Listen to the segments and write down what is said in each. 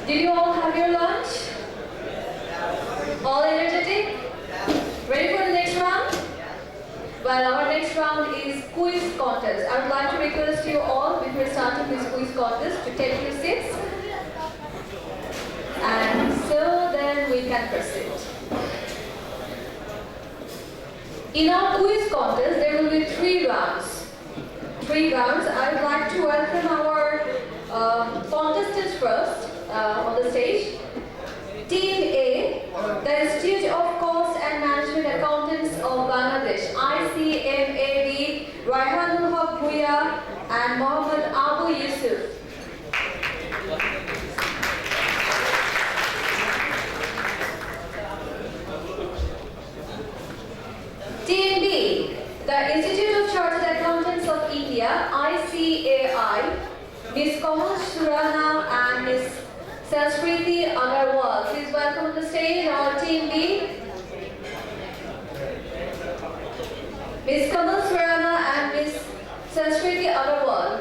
Did you all have your lunch? All energetic? Ready for the next round? Well, our next round is quiz contest. I would like to request you all, before starting this quiz contest, to take your seats. And so then we can proceed. In our quiz contest, there will be 3 rounds. 3 rounds. I would like to welcome our contestants first on the stage. Team A, the Institute of Cost and Management Accountants of Bangladesh, ICMAB, Raihanul Haq Bhuiya and Mohammad Abu Yusuf. Team B, the Institute of Chartered Accountants of India, ICAI, Ms. Kamal Surana and Ms. Sanskriti Agarwal. Please welcome to the stage our Team B. Ms. Kamal Surana and Ms. Sanskriti Agarwal.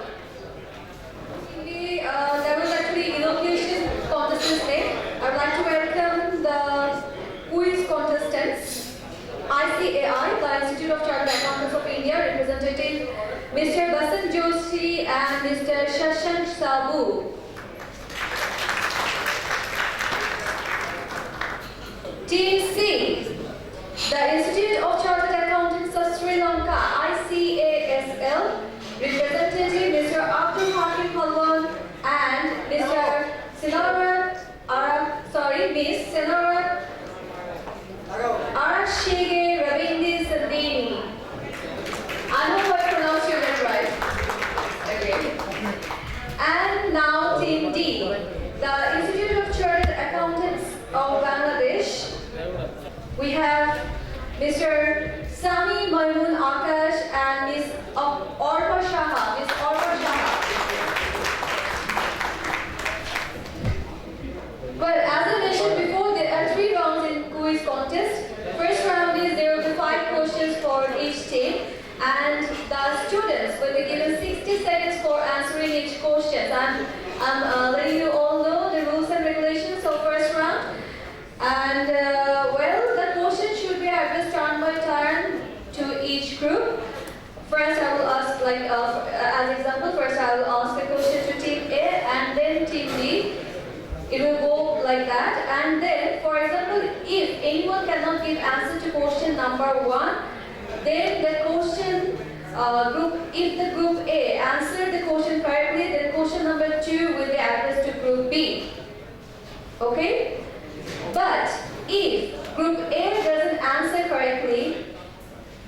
Team B, there was actually invocation contestants name. I would like to welcome the quiz contestants. ICAI, the Institute of Chartered Accountants of India, representative Mr. Basant Joshi and Mr. Shashank Sabu. Team C, the Institute of Chartered Accountants of Sri Lanka, ICASL, representative Mr. Abdul Hakim Halwan and Mr. Miss Senora Arashige Ravindi Sandini. I hope I pronounced your name right. Okay. And now Team D, the Institute of Chartered Accountants of Bangladesh. We have Mr. Sami Maimun Akash and Ms. Orpa Shaha. Ms. Orpa Shaha. Well, as I mentioned before, there are 3 rounds in quiz contest. First round is there will be 5 questions for each team, and the students will be given 60 seconds for answering each question. I'm letting you all know the rules and regulations of first round. And well, the question should be addressed turn by turn to each group. First, I will ask, as example, first I will ask a question to Team A and then Team B. It will go like that, and then, for example, if anyone cannot give answer to question number 1, then the question if the group A answered the question correctly, then question number 2 will be addressed to group B. Okay? But if group A doesn't answer correctly,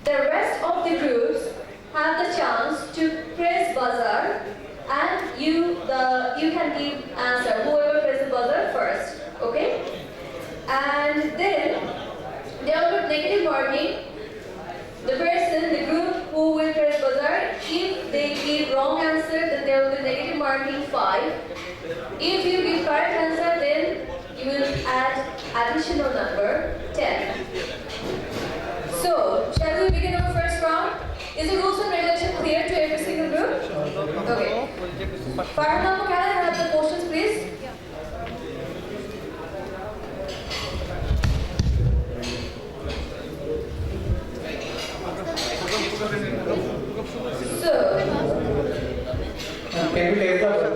the rest of the groups have the chance to press buzzer, and you can give answer, whoever presses the buzzer first, okay? And then there will be negative marking. The group who will press buzzer, if they give wrong answer, then there will be negative marking 5. If you give correct answer, then you will add additional number 10. So, shall we begin our first round? Is the rules and regulation clear to every single group? Okay. Farhan, can I have the questions, please? So, can we taste the buzzer?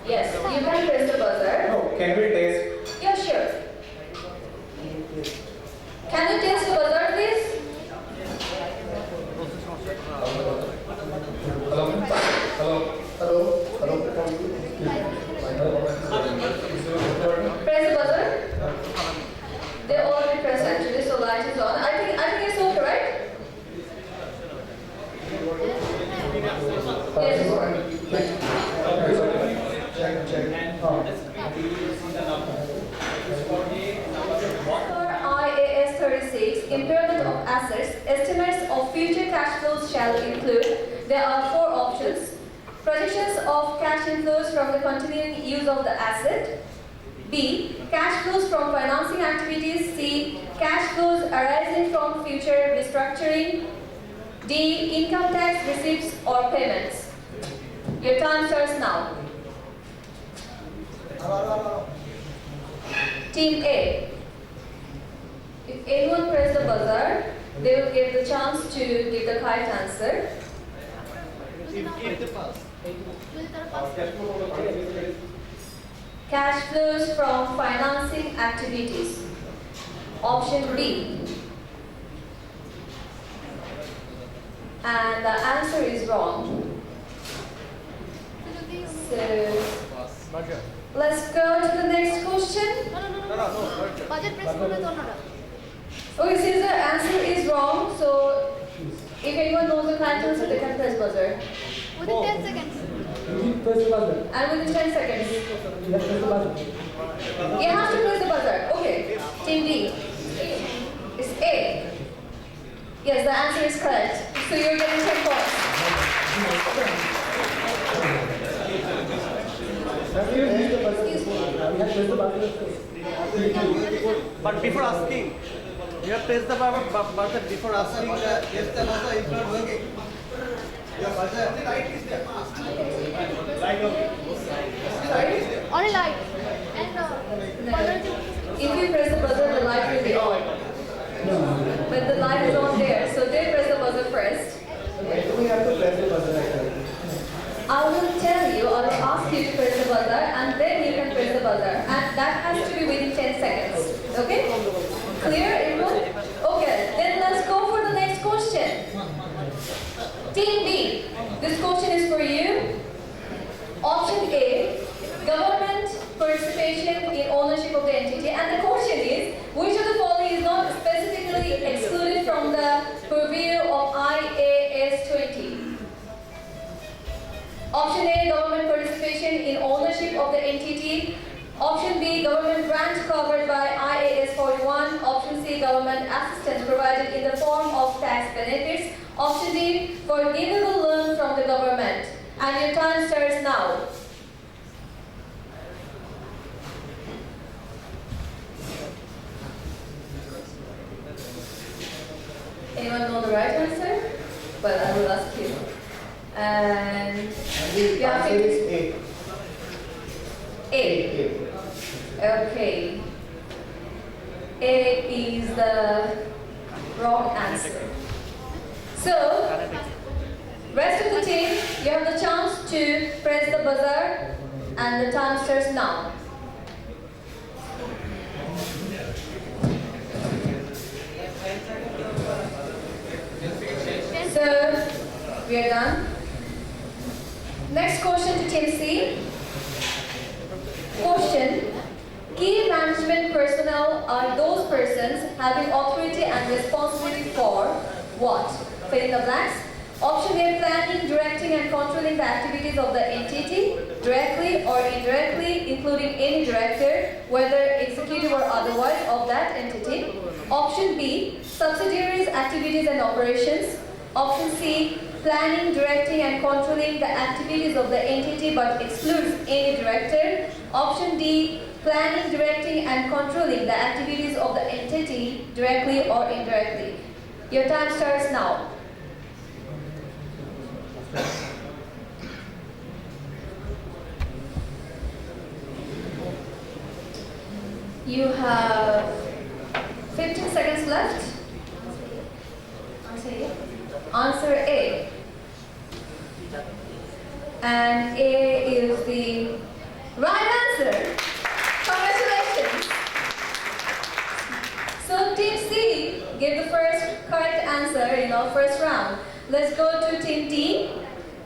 Yes, you can press the buzzer. No, can we taste? Yeah, sure. Can you test the buzzer, please? Hello. Press the buzzer. They already pressed actually, so light is on. I think it's okay, right? IAS 36, impairment of assets, estimates of future cash flows shall include. There are 4 options. Projections of cash inflows from the continuing use of the asset. B. Cash flows from financing activities. C. Cash flows arising from future restructuring. D. Income tax receipts or payments. Your time starts now. Team A. If anyone press the buzzer, they will get the chance to give the correct answer. Cash flows from financing activities. Option B. And the answer is wrong. So let's go to the next question. Budget press করলে তো না Okay, since the answer is wrong, so if anyone knows the correct answer, they can press buzzer. within 10 seconds. And within 10 seconds. You have to press the buzzer. Okay. Team D. It's A. Yes, the answer is correct. So you're getting 10 points. But before asking, you have pressed the button before asking. Yes, the buzzer is not working. Your buzzer. Light on. Sorry? Only light. And If you press the buzzer, the light will be on. But the light is on there, so they press the buzzer first. We have to press the buzzer actually. I will tell you, I will ask you to press the buzzer, and then you can press the buzzer. And that has to be within 10 seconds. Okay? Clear, everyone? Okay, then let's go for the next question. Team B, this question is for you. Option A, government participation in ownership of the entity. And the question is, which of the following is not specifically excluded from the purview of IAS 20? Option A, government participation in ownership of the entity. Option B, government grant covered by IAS 41. Option C, government assistance provided in the form of tax benefits. Option D, forgivable loan from the government. And your time starts now. Anyone know the right answer? Well, I will ask you. And you have Answer is to... A. A. Okay. A is the wrong answer. So, rest of the team, you have the chance to press the buzzer and the time starts now. So, we are done. Next question to Team C. Question. Key management personnel are those persons having authority and responsibility for what? Fill in the blanks. Option A, planning, directing and controlling the activities of the entity, directly or indirectly, including any director, whether executive or otherwise, of that entity. Option B, subsidiaries, activities and operations. Option C, planning, directing and controlling the activities of the entity but excludes any director. Option D, planning, directing and controlling the activities of the entity directly or indirectly. Your time starts now. You have 15 seconds left. Answer A. And A is the right answer. Congratulations. So Team C gave the first correct answer in our first round. Let's go to Team D.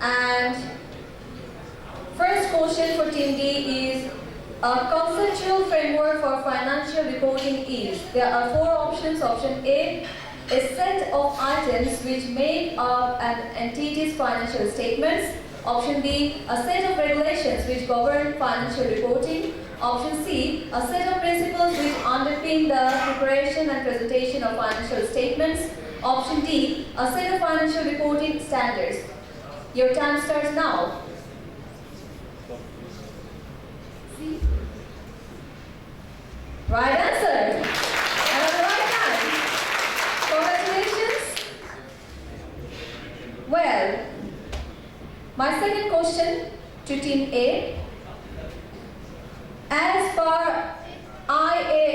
And first question for Team D is a conceptual framework for financial reporting is. There are four options. Option A, a set of items which make up an entity's financial statements. Option B, a set of regulations which govern financial reporting. Option C, a set of principles which underpin the preparation and presentation of financial statements. Option D, a set of financial reporting standards. Your time starts now. Right answer. And at the right time. Congratulations. Well, my second question to Team A. As per IAS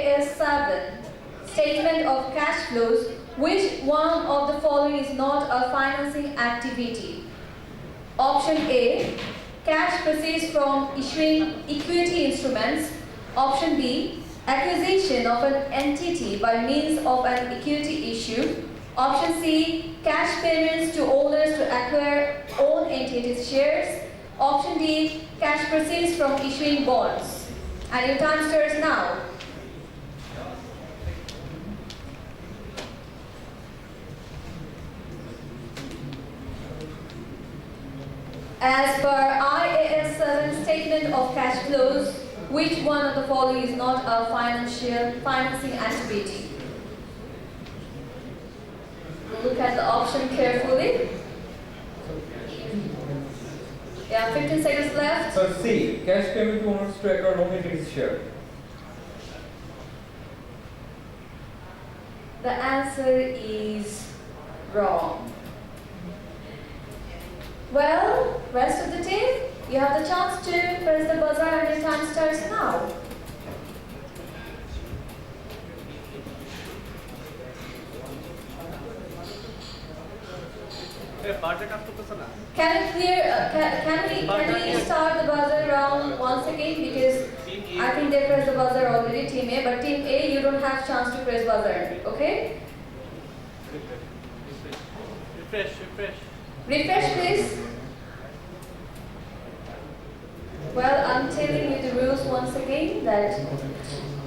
statement of cash flows, which one of the following is not a financing activity? Option A, cash proceeds from issuing equity instruments. Option B, acquisition of an entity by means of an equity issue. Option C, cash payments to owners to acquire own entities shares. Option D, cash proceeds from issuing bonds. And your time starts now. As per IAS 7 statement of cash flows, which one of the following is not a financing activity? Look at the option carefully. Yeah, 15 seconds left. So C, cash payment to owners to acquire own entities share. The answer is wrong. Well, rest of the team, you have the chance to press the buzzer and your time starts now. Can we start the buzzer round once again, because I think they pressed the buzzer already, team A, but team A, you don't have chance to press buzzer, okay? Refresh. Refresh, please. Well, I'm telling you the rules once again, that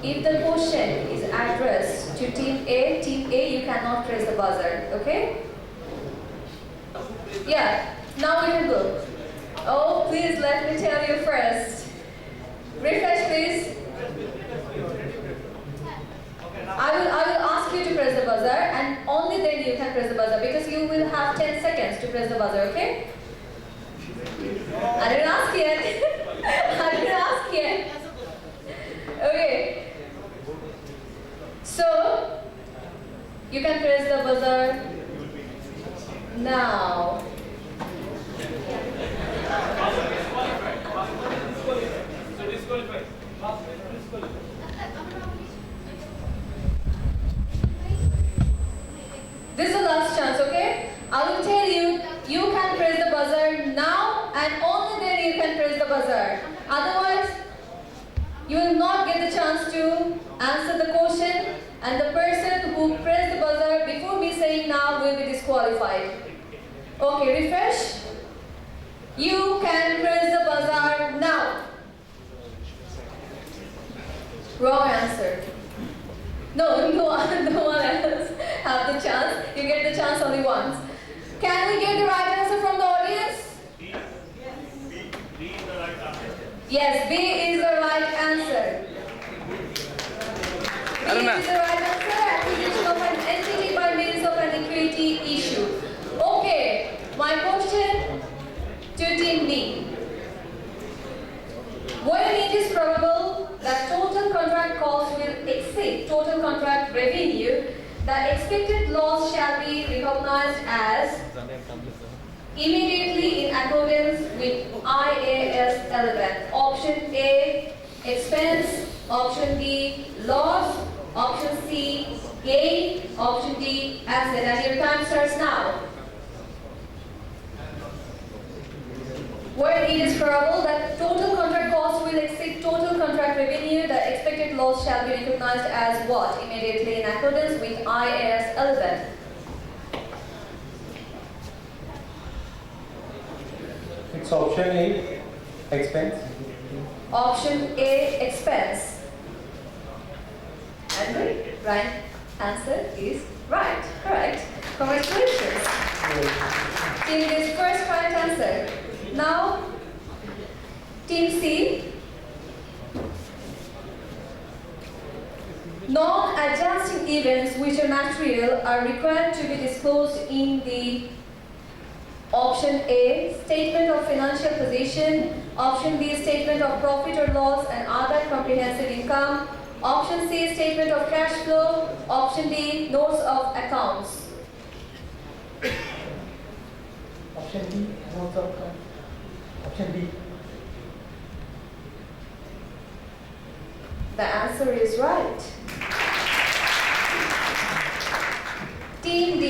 if the question is addressed to team A, you cannot press the buzzer, okay? Yeah, now we can go. Oh, please let me tell you first. Refresh, please. I will ask you to press the buzzer, and only then you can press the buzzer, because you will have 10 seconds to press the buzzer, okay? I didn't ask yet. I didn't ask yet. Okay. So, you can press the buzzer now. This is the last chance, okay? I will tell you, you can press the buzzer now, and only then you can press the buzzer. Otherwise, you will not get the chance to answer the question, and the person who pressed the buzzer before me saying now will be disqualified. Okay, refresh. You can press the buzzer now. Wrong answer. No one else have the chance. You get the chance only once. Can we get the right answer from the audience? Yes, B is the right answer. B is the right answer. Acquisition of an entity by means of an equity issue. Okay, my question to team B. When it is probable that total contract cost will exceed total contract revenue, the expected loss shall be recognized as immediately in accordance with IAS 11. Option A, expense. Option B, loss. Option C, gain. Option D, asset. And your time starts now. Where it is probable that total contract cost will exceed total contract revenue, the expected loss shall be recognized as what? Immediately in accordance with IAS 11. It's option A, expense. Option A, expense. And the right answer is right. Correct. Congratulations. Team B's first right answer. Now, Team C. Non-adjusting events which are material are required to be disclosed in the option A, statement of financial position. Option B, statement of profit or loss and other comprehensive income. Option C, statement of cash flow. Option D, notes of accounts. Option D, notes of accounts. Option B. The answer is right. Team D.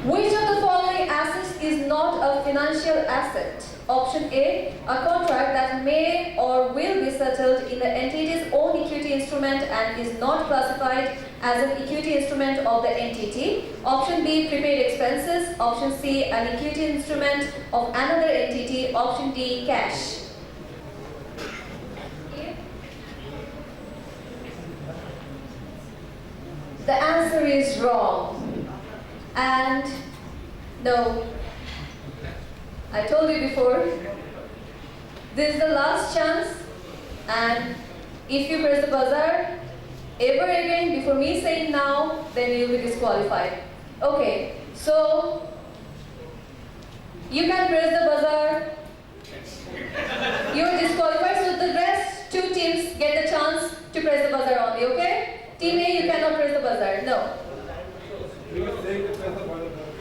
Which of the following assets is not a financial asset? Option A, a contract that may or will be settled in the entity's own equity instrument and is not classified as an equity instrument of the entity. Option B, prepaid expenses. Option C, an equity instrument of another entity. Option D, cash. The answer is wrong. And no, I told you before, this is the last chance, and if you press the buzzer ever again before me saying now, then you'll be disqualified. Okay, so you can press the buzzer. You're disqualified, so the rest two teams get the chance to press the buzzer only, okay? Team A, you cannot press the buzzer, no.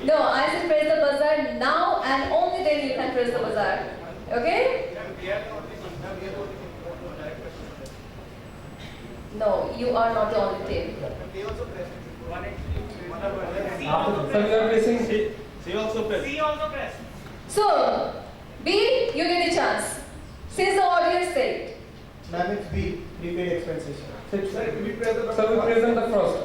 No, I said press the buzzer now and only then you can press the buzzer. Okay? No, you are not the only team. So we are facing C also press. So, B, you get a chance. Since the audience said. Ma'am, it's B, prepaid expenses. So we present the first.